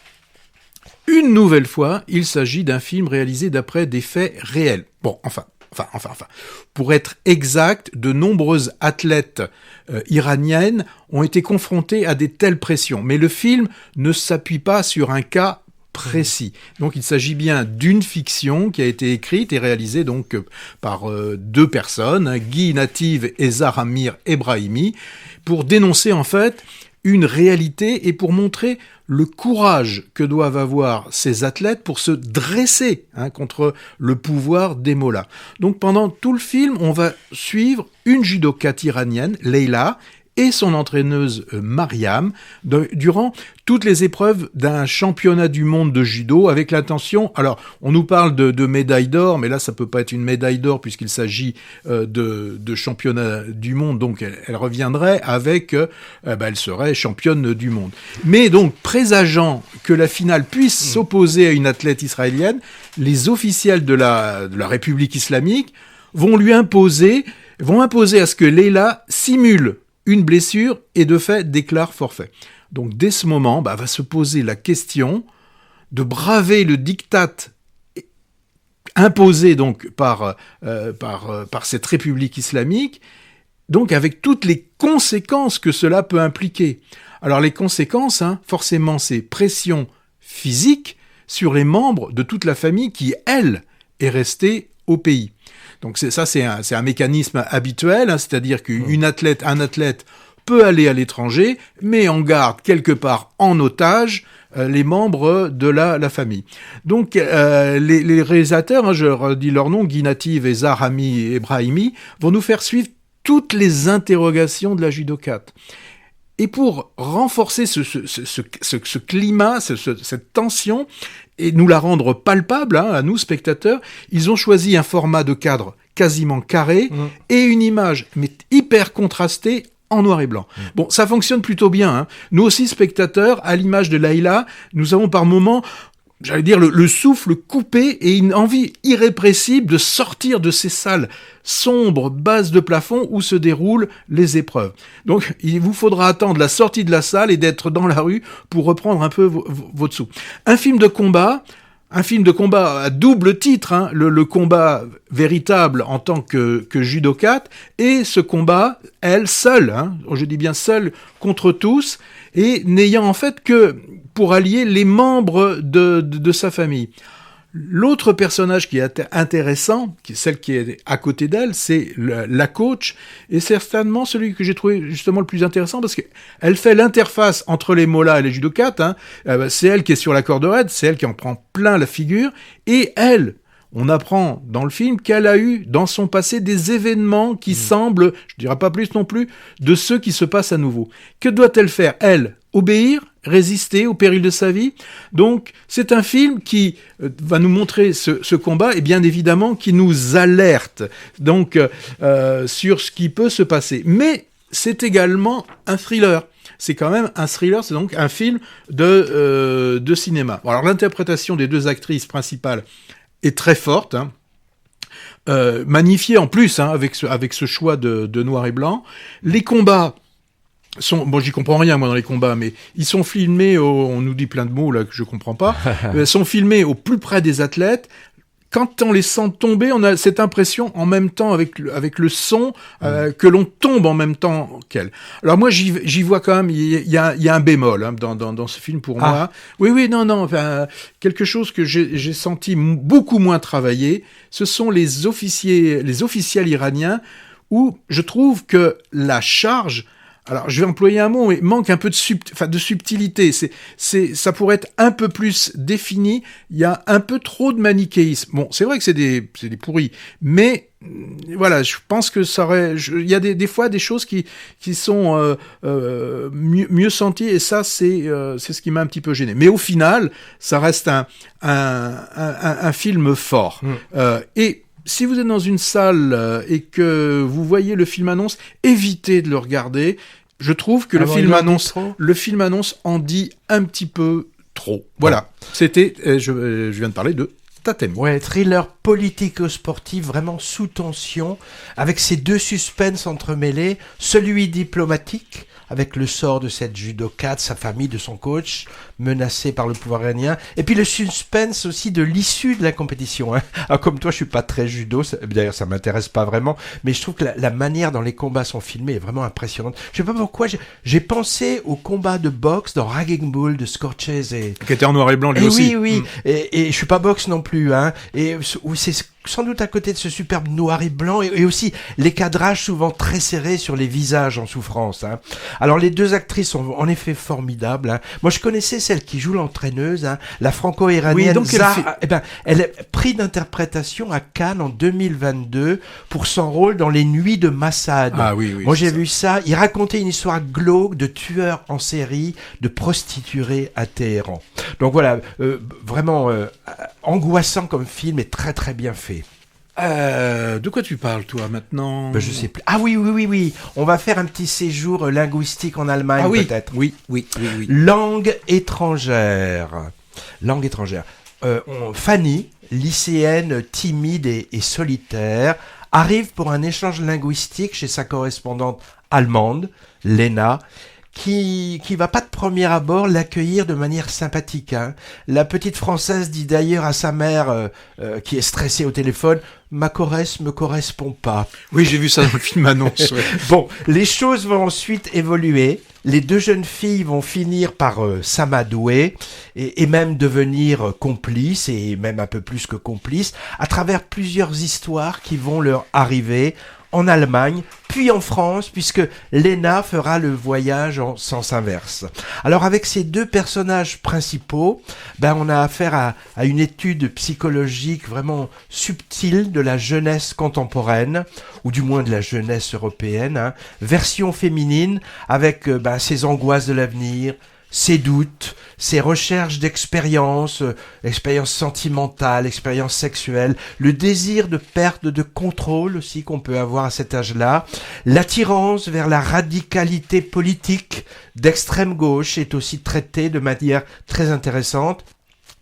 une nouvelle fois, il s'agit d'un film réalisé d'après des faits réels. Bon, enfin. Pour être exact, de nombreuses athlètes iraniennes ont été confrontées à des telles pressions. Mais le film ne s'appuie pas sur un cas précis. Donc il s'agit bien d'une fiction qui a été écrite et réalisée donc par 2 personnes, Guy Native et Zaramir Ebrahimi, pour dénoncer en fait une réalité et pour montrer le courage que doivent avoir ces athlètes pour se dresser contre le pouvoir des mollahs. Donc pendant tout le film, on va suivre une judokate iranienne, Leila, et son entraîneuse Mariam, durant toutes les épreuves d'un championnat du monde de judo, avec l'intention, alors on nous parle de médaille d'or, mais là ça peut pas être une médaille d'or puisqu'il s'agit de championnat du monde, donc elle reviendrait avec, elle serait championne du monde. Mais donc, présageant que la finale puisse s'opposer à une athlète israélienne, les officiels de la République islamique vont imposer à ce que Leila simule une blessure et de fait déclare forfait. Donc dès ce moment, va se poser la question de braver le diktat imposé donc par cette République islamique, donc avec toutes les conséquences que cela peut impliquer. Alors les conséquences, forcément, c'est pression physique sur les membres de toute la famille qui, elle, est restée au pays. Donc c'est un mécanisme habituel, c'est-à-dire un athlète peut aller à l'étranger, mais on garde quelque part en otage les membres de la famille. Donc les réalisateurs, je redis leur nom, Guy Native et Zaramir Ebrahimi, vont nous faire suivre toutes les interrogations de la judokate. Et pour renforcer ce climat, cette tension, et nous la rendre palpable à nous, spectateurs, ils ont choisi un format de cadre quasiment carré et une image, mais hyper contrastée, en noir et blanc. Bon, ça fonctionne plutôt bien. Nous aussi, spectateurs, à l'image de Leila, nous avons par moments, j'allais dire, le souffle coupé et une envie irrépressible de sortir de ces salles sombres, basses de plafond où se déroulent les épreuves. Donc, il vous faudra attendre la sortie de la salle et d'être dans la rue pour reprendre un peu votre souffle. Un film de combat à double titre, le combat véritable en tant que judokate, et ce combat, elle, seule, je dis bien seule, contre tous, et n'ayant en fait que pour allier les membres de sa famille. L'autre personnage qui est intéressant, celle qui est à côté d'elle, c'est la coach, et c'est certainement celui que j'ai trouvé justement le plus intéressant, parce qu'elle fait l'interface entre les mollahs et les judokates, c'est elle qui est sur la corde raide, c'est elle qui en prend plein la figure, et elle, on apprend dans le film qu'elle a eu dans son passé des événements qui semblent, je ne dirais pas plus non plus, de ceux qui se passent à nouveau. Que doit-elle faire, elle? Obéir, résister au péril de sa vie. Donc, c'est un film qui va nous montrer ce combat et bien évidemment qui nous alerte donc sur ce qui peut se passer. Mais c'est également un thriller. C'est quand même un thriller, c'est donc un film de cinéma. Alors, l'interprétation des 2 actrices principales est très forte, magnifiée en plus avec ce choix de noir et blanc. Les combats j'y comprends rien moi dans les combats, mais ils sont filmés on nous dit plein de mots là que je comprends pas, sont filmés au plus près des athlètes. quand on les sent tomber, on a cette impression en même temps avec le son que l'on tombe en même temps qu'elle. Alors moi j'y vois quand même il y a un bémol hein, dans ce film pour moi. Oui non enfin quelque chose que j'ai senti beaucoup moins travaillé, ce sont les officiels iraniens où je trouve que la charge, alors je vais employer un mot, mais manque un peu de subtilité. Ça pourrait être un peu plus défini. Il y a un peu trop de manichéisme. Bon, c'est vrai que c'est des pourris, mais voilà, je pense que il y a des fois des choses qui sont mieux senties, et ça c'est ce qui m'a un petit peu gêné. Mais au final, ça reste un film fort. Et si vous êtes dans une salle et que vous voyez le film-annonce, évitez de le regarder. Je trouve que le film-annonce en dit un petit peu trop. Voilà, c'était, je viens de parler de Tatemi. Ouais, thriller politico-sportif, vraiment sous tension, avec ces deux suspens entremêlés, celui diplomatique, avec le sort de cette judoka, de sa famille, de son coach, menacé par le pouvoir iranien, et puis le suspense aussi de l'issue de la compétition. Hein. Alors, comme toi, je suis pas très judo, d'ailleurs ça m'intéresse pas vraiment, mais je trouve que la manière dont les combats sont filmés est vraiment impressionnante. Je sais pas pourquoi, j'ai pensé au combat de boxe dans Raging Bull de Scorsese. Qui était en noir et blanc lui aussi. Oui, et je suis pas boxe non plus, hein, et c'est sans doute à côté de ce superbe noir et blanc, et aussi les cadrages souvent très serrés sur les visages en souffrance. Hein. Alors les deux actrices sont en effet formidables. Hein. Moi je connaissais celle qui joue l'entraîneuse, hein, la franco-iranienne Zahra. Elle est prix d'interprétation à Cannes en 2022 pour son rôle dans Les Nuits de Massad. Ah oui, moi j'ai vu ça. Il racontait une histoire glauque de tueurs en série, de prostituées à Téhéran. Donc voilà, vraiment angoissant comme film et très très bien fait. De quoi tu parles, toi, maintenant? Je sais plus. Ah oui. On va faire un petit séjour linguistique en Allemagne, peut-être. Oui. Langue étrangère. Fanny, lycéenne timide et solitaire, arrive pour un échange linguistique chez sa correspondante allemande, Lena, qui va pas de premier abord l'accueillir de manière sympathique. Hein. La petite Française dit d'ailleurs à sa mère, qui est stressée au téléphone, « Ma Corrèze me correspond pas ». Oui, j'ai vu ça dans le film-annonce. Ouais. Bon, les choses vont ensuite évoluer. Les deux jeunes filles vont finir par s'amadouer et même devenir complices, et même un peu plus que complices, à travers plusieurs histoires qui vont leur arriver en Allemagne, puis en France, puisque Lena fera le voyage en sens inverse. Alors avec ces deux personnages principaux, on a affaire à une étude psychologique vraiment subtile de la jeunesse contemporaine, ou du moins de la jeunesse européenne, hein, version féminine, avec ses angoisses de l'avenir, ses doutes, ses recherches d'expérience, expérience sentimentale, expérience sexuelle, le désir de perte de contrôle aussi qu'on peut avoir à cet âge-là, l'attirance vers la radicalité politique d'extrême gauche est aussi traitée de manière très intéressante.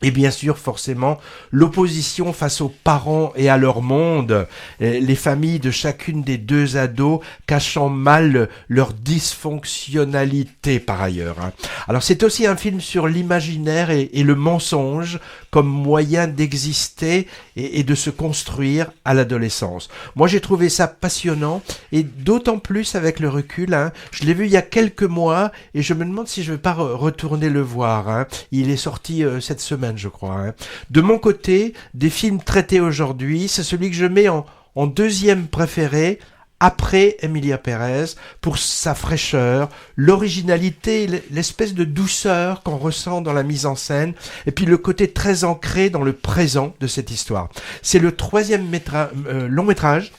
Et bien sûr, forcément, l'opposition face aux parents et à leur monde, les familles de chacune des deux ados cachant mal leur dysfonctionnalité par ailleurs. Hein. Alors c'est aussi un film sur l'imaginaire et le mensonge comme moyen d'exister et de se construire à l'adolescence. Moi j'ai trouvé ça passionnant, et d'autant plus avec le recul. Hein. Je l'ai vu il y a quelques mois et je me demande si je ne vais pas retourner le voir. Hein. Il est sorti cette semaine, je crois. Hein. De mon côté, des films traités aujourd'hui, c'est celui que je mets en deuxième préféré, après Emilia Pérez, pour sa fraîcheur, l'originalité, l'espèce de douceur qu'on ressent dans la mise en scène, et puis le côté très ancré dans le présent de cette histoire. C'est le troisième long métrage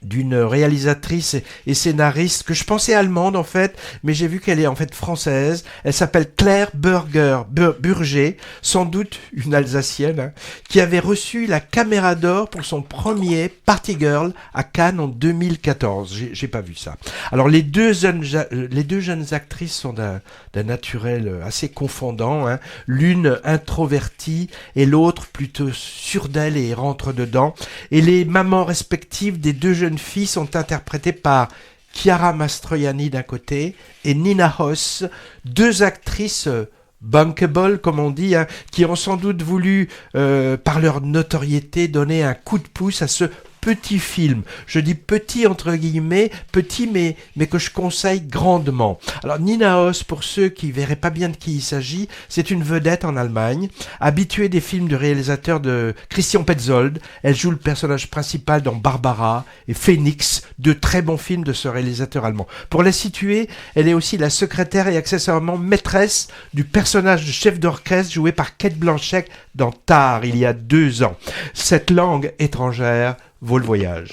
d'une réalisatrice et scénariste que je pensais allemande en fait, mais j'ai vu qu'elle est en fait française. Elle s'appelle Claire Burger, sans doute une Alsacienne, hein, qui avait reçu la Caméra d'Or pour son premier Party Girl à Cannes en 2014. J'ai pas vu ça. Alors les deux jeunes actrices sont d'un naturel assez confondant, hein. L'une introvertie et l'autre plutôt sûre d'elle et rentre dedans. Et les mamans respectives des deux jeunes filles sont interprétées par Chiara Mastroianni d'un côté et Nina Hoss, deux actrices bankable, comme on dit, hein, qui ont sans doute voulu, par leur notoriété, donner un coup de pouce à ce petit film. Je dis petit entre guillemets, petit mais que je conseille grandement. Alors Nina Hoss, pour ceux qui verraient pas bien de qui il s'agit, c'est une vedette en Allemagne, habituée des films du réalisateur de Christian Petzold. Elle joue le personnage principal dans Barbara et Phoenix, deux très bons films de ce réalisateur allemand. Pour la situer, elle est aussi la secrétaire et accessoirement maîtresse du personnage de chef d'orchestre joué par Cate Blanchett dans Tar, il y a 2 ans. Cette langue étrangère vaut le voyage.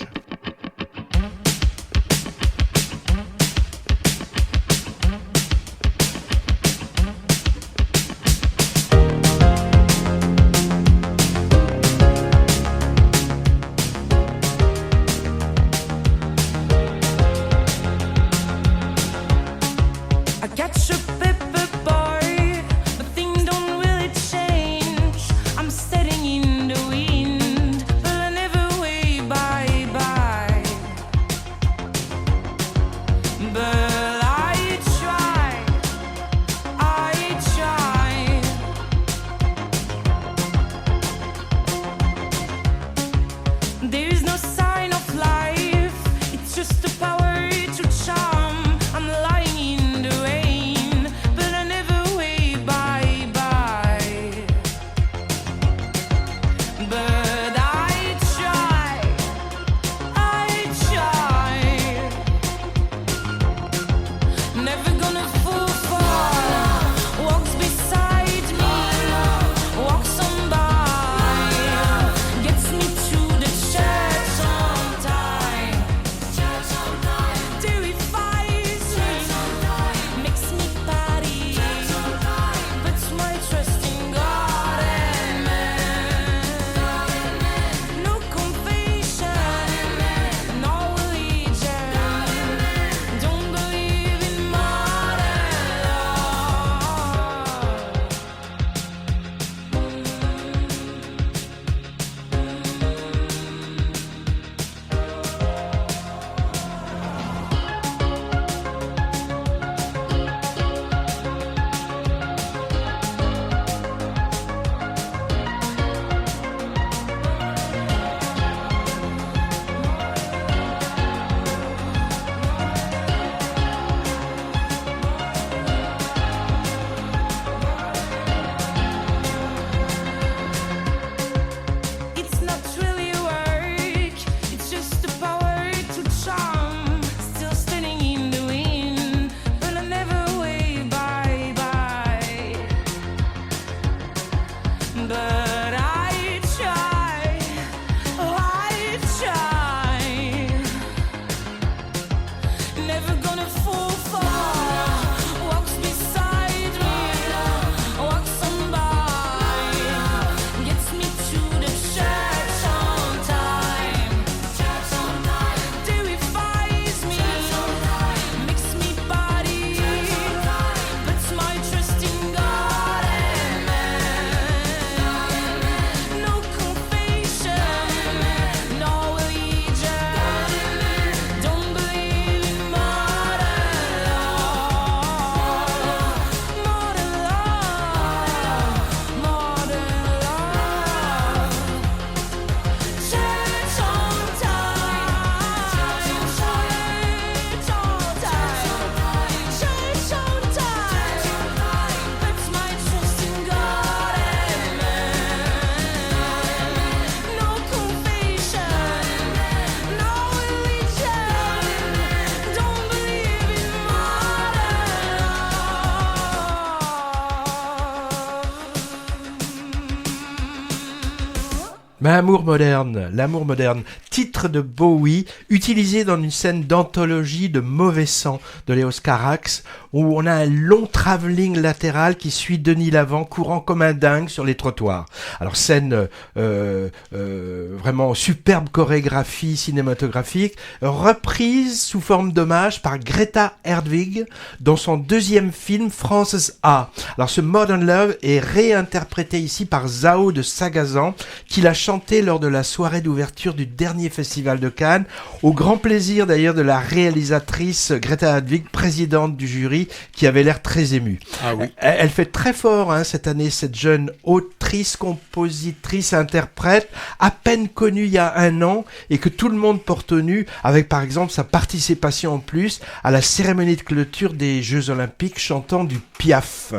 L'amour moderne, titre de Bowie, utilisé dans une scène d'anthologie de Mauvais sang de Léos Carax, où on a un long travelling latéral qui suit Denis Lavant courant comme un dingue sur les trottoirs. Alors scène vraiment superbe chorégraphie cinématographique, reprise sous forme d'hommage par Greta Erdvig dans son deuxième film Frances A. Alors ce Modern Love est réinterprété ici par Zao de Sagazan, qui la chante chanté lors de la soirée d'ouverture du dernier festival de Cannes, au grand plaisir d'ailleurs de la réalisatrice Greta Hadwig, présidente du jury, qui avait l'air très émue. Ah oui. Elle fait très fort cette année, cette jeune autrice, compositrice, interprète, à peine connue il y a 1 an, et que tout le monde porte au nu, avec par exemple sa participation en plus à la cérémonie de clôture des Jeux Olympiques, chantant du Piaf.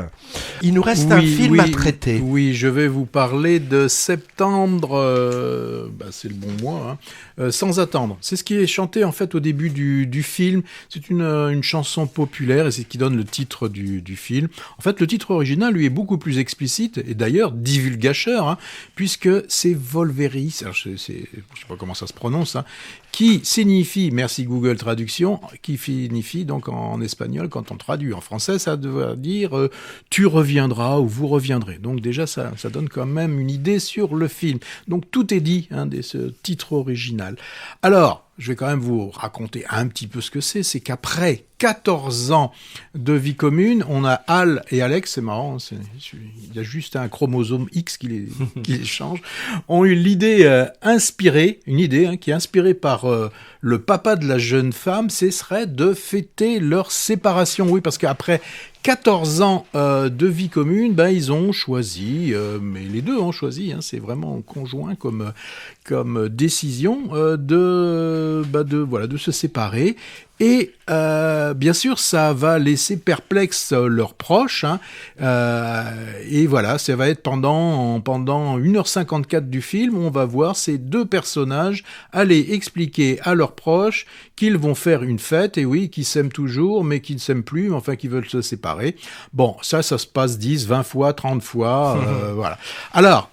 Il nous reste un film à traiter. Oui, je vais vous parler de Septembre, c'est le bon mois, Sans attendre. C'est ce qui est chanté en fait au début du film. C'est une chanson populaire et c'est ce qui donne le titre du film. En fait, le titre original, lui, est beaucoup plus explicite et d'ailleurs divulgateur, puisque c'est Volveris, alors je sais pas comment ça se prononce, qui signifie, merci Google Traduction, qui signifie donc en espagnol, quand on traduit en français, ça doit dire tu reviendras ou vous reviendrez. Donc déjà, ça donne quand même une idée sur le film. Donc tout est dit de ce titre original. Alors, je vais quand même vous raconter un petit peu ce que c'est. C'est qu'après 14 ans de vie commune, on a Al et Alex, c'est marrant, il y a juste un chromosome X qui les change, ont eu l'idée inspirée, une idée qui est inspirée par le papa de la jeune femme, ce serait de fêter leur séparation. Oui, parce qu'après 14 ans de vie commune, ils ont choisi, mais les deux ont choisi, c'est vraiment conjoint comme décision de se séparer. Et bien sûr, ça va laisser perplexe leurs proches. Et voilà, ça va être pendant 1h54 du film, on va voir ces deux personnages aller expliquer à leurs proches qu'ils vont faire une fête, et oui, qu'ils s'aiment toujours, mais qu'ils ne s'aiment plus, mais enfin qu'ils veulent se séparer. Bon, ça se passe 10, 20 fois, 30 fois, voilà. Alors,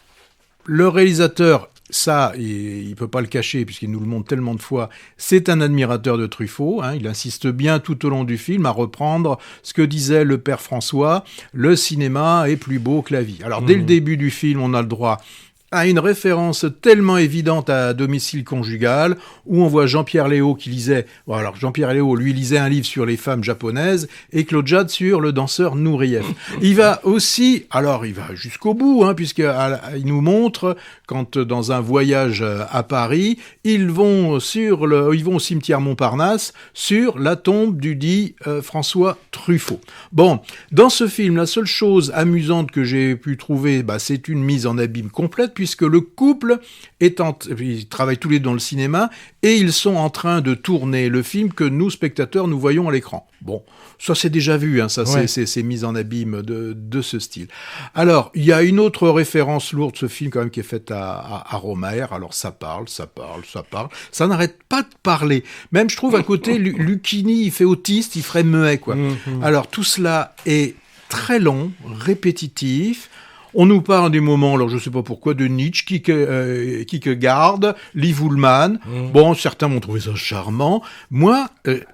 le réalisateur... Ça, il peut pas le cacher puisqu'il nous le montre tellement de fois. C'est un admirateur de Truffaut. Il insiste bien tout au long du film à reprendre ce que disait le père François. Le cinéma est plus beau que la vie. Alors, dès le début du film, on a le droit à une référence tellement évidente à Domicile conjugal, où on voit Jean-Pierre Léaud qui lisait... Bon, alors Jean-Pierre Léaud, lui, lisait un livre sur les femmes japonaises, et Claude Jade sur le danseur Nourieff. Il va aussi... Alors, il va jusqu'au bout, puisqu'il nous montre, quand dans un voyage à Paris, ils vont au cimetière Montparnasse, sur la tombe du dit François Truffaut. Bon, dans ce film, la seule chose amusante que j'ai pu trouver, c'est une mise en abîme complète, puisque le couple ils travaillent tous les deux dans le cinéma et ils sont en train de tourner le film que nous, spectateurs, nous voyons à l'écran. Bon, ça c'est déjà vu, c'est mise en abîme de ce style. Alors, il y a une autre référence lourde de ce film quand même qui est faite à Rohmer. Alors ça parle, ça n'arrête pas de parler. Même je trouve à côté, Lucchini, il fait autiste, il ferait muet, quoi. Alors tout cela est très long, répétitif. On nous parle des moments, alors je ne sais pas pourquoi, de Nietzsche, Kierkegaard, Liv Ullmann. Bon, certains m'ont trouvé ça charmant. Moi,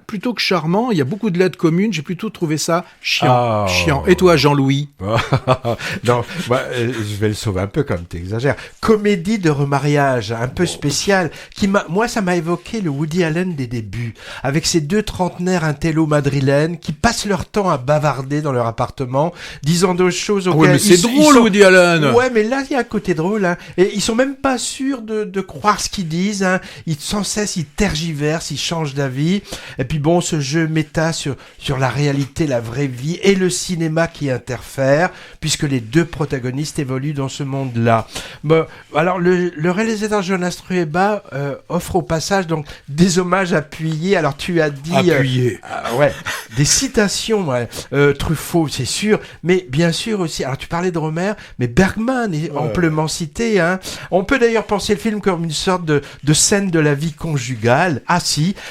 plutôt que charmant, il y a beaucoup de lettres communes, j'ai plutôt trouvé ça chiant. Et toi, Jean-Louis? Non, je vais le sauver un peu comme tu exagères. Comédie de remariage, un peu spéciale, moi, ça m'a évoqué le Woody Allen des débuts, avec ces deux trentenaires intello-madrilènes qui passent leur temps à bavarder dans leur appartement, disant d'autres choses auxquelles... Ouais, mais c'est drôle, Woody Allen. Ouais, mais là, il y a un côté drôle, et ils sont même pas sûrs de croire ce qu'ils disent, sans cesse, ils tergiversent, ils changent d'avis, et puis bon, ce jeu méta sur la réalité, la vraie vie, et le cinéma qui interfère, puisque les deux protagonistes évoluent dans ce monde-là. Bon, alors, le réalisateur Jonas Trueba offre au passage donc des hommages appuyés, alors tu as dit... Appuyés. Des citations, Truffaut, c'est sûr, mais bien sûr aussi, alors tu parlais de Rohmer, mais Bergman est amplement cité. On peut d'ailleurs penser le film comme une sorte de scène de la vie conjugale,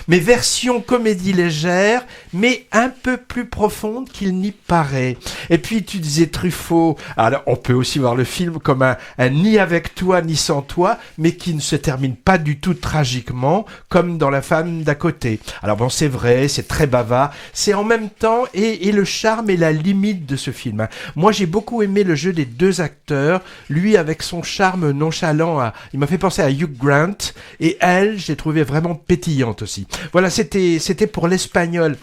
mais version comédie légère, mais un peu plus profonde qu'il n'y paraît. Et puis tu disais Truffaut, alors on peut aussi voir le film comme un ni avec toi ni sans toi, mais qui ne se termine pas du tout tragiquement, comme dans La femme d'à côté. Alors bon, c'est vrai, c'est très bavard, c'est en même temps, et le charme et la limite de ce film. Moi j'ai beaucoup aimé le jeu des deux acteurs, lui avec son charme nonchalant, il m'a fait penser à Hugh Grant, et elle, je l'ai trouvée vraiment pétillante aussi. Voilà, c'était pour l'espagnol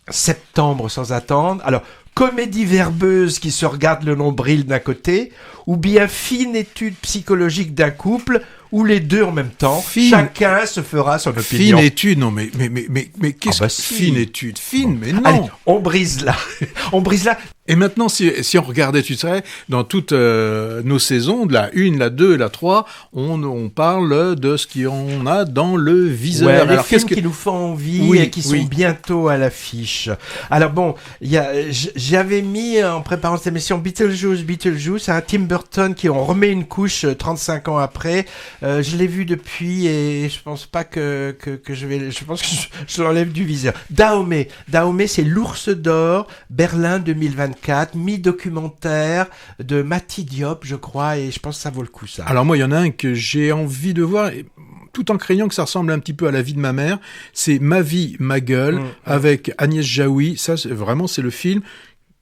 Septembre sans attendre. Alors, comédie verbeuse qui se regarde le nombril d'un côté, ou bien fine étude psychologique d'un couple, ou les deux en même temps. Chacun se fera son opinion. Fine étude, non mais qu'est-ce que si. fine étude? Fine, mais non. Allez, on brise là. On brise là. Et maintenant, si on regardait, tu sais, dans toutes nos saisons, de la 1, la 2 et la 3, on parle de ce qu'on a dans le viseur. Ouais, les alors, films qui nous font envie et qui sont bientôt à l'affiche. Alors bon, j'avais mis en préparant cette émission Beetlejuice, un Tim Burton qui on remet une couche 35 ans après. Je l'ai vu depuis et je pense pas que je pense que je l'enlève du viseur. Dahomey, c'est l'Ours d'Or, Berlin 2024. Mi-documentaire de Mati Diop, je crois, et je pense que ça vaut le coup, ça. Alors moi, il y en a un que j'ai envie de voir, tout en craignant que ça ressemble un petit peu à la vie de ma mère, c'est Ma vie, ma gueule, avec Agnès Jaoui. Ça, c'est le film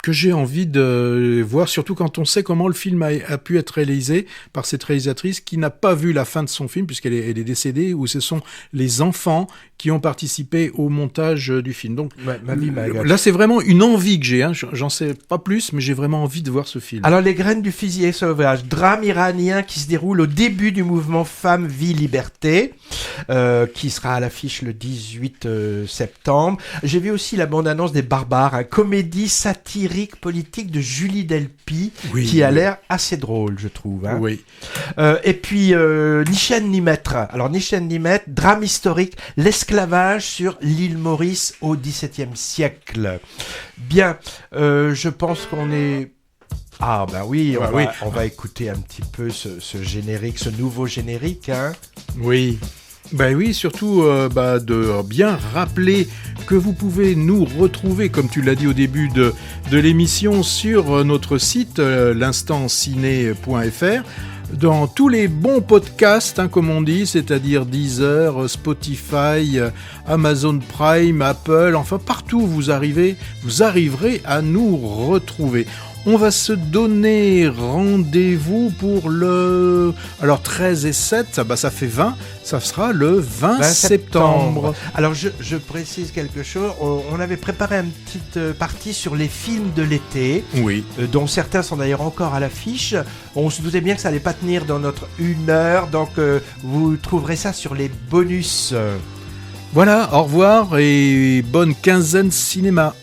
que j'ai envie de voir, surtout quand on sait comment le film a pu être réalisé par cette réalisatrice qui n'a pas vu la fin de son film, puisqu'elle est décédée, où ce sont les enfants qui ont participé au montage du film. Donc, Ma vie, ma gueule. Là, c'est vraiment une envie que j'ai, hein. J'en sais pas plus, mais j'ai vraiment envie de voir ce film. Alors, Les graines du fusil sauvage, drame iranien qui se déroule au début du mouvement Femmes, Vie, Liberté, qui sera à l'affiche le 18 septembre. J'ai vu aussi la bande-annonce des Barbares, une comédie satirique politique de Julie Delpy, qui a l'air assez drôle, je trouve. Hein. Oui. Et puis, Ni chaîne ni maître. Alors, Ni chaîne ni maître, drame historique, l'esclavage sur l'île Maurice au XVIIe siècle. Bien, je pense qu'on est... Ah ben oui, on va écouter un petit peu ce générique, ce nouveau générique. Hein. Oui. Ben oui, surtout de bien rappeler que vous pouvez nous retrouver, comme tu l'as dit au début de l'émission, sur notre site, l'instantciné.fr, dans tous les bons podcasts, hein, comme on dit, c'est-à-dire Deezer, Spotify, Amazon Prime, Apple, enfin partout vous arriverez à nous retrouver. On va se donner rendez-vous pour le... Alors 13 et 7, ça fait 20, ça sera le 20 septembre. Alors je précise quelque chose, on avait préparé une petite partie sur les films de l'été, dont certains sont d'ailleurs encore à l'affiche. On se doutait bien que ça allait pas tenir dans notre 1 heure, donc vous trouverez ça sur les bonus. Voilà, au revoir et bonne quinzaine cinéma.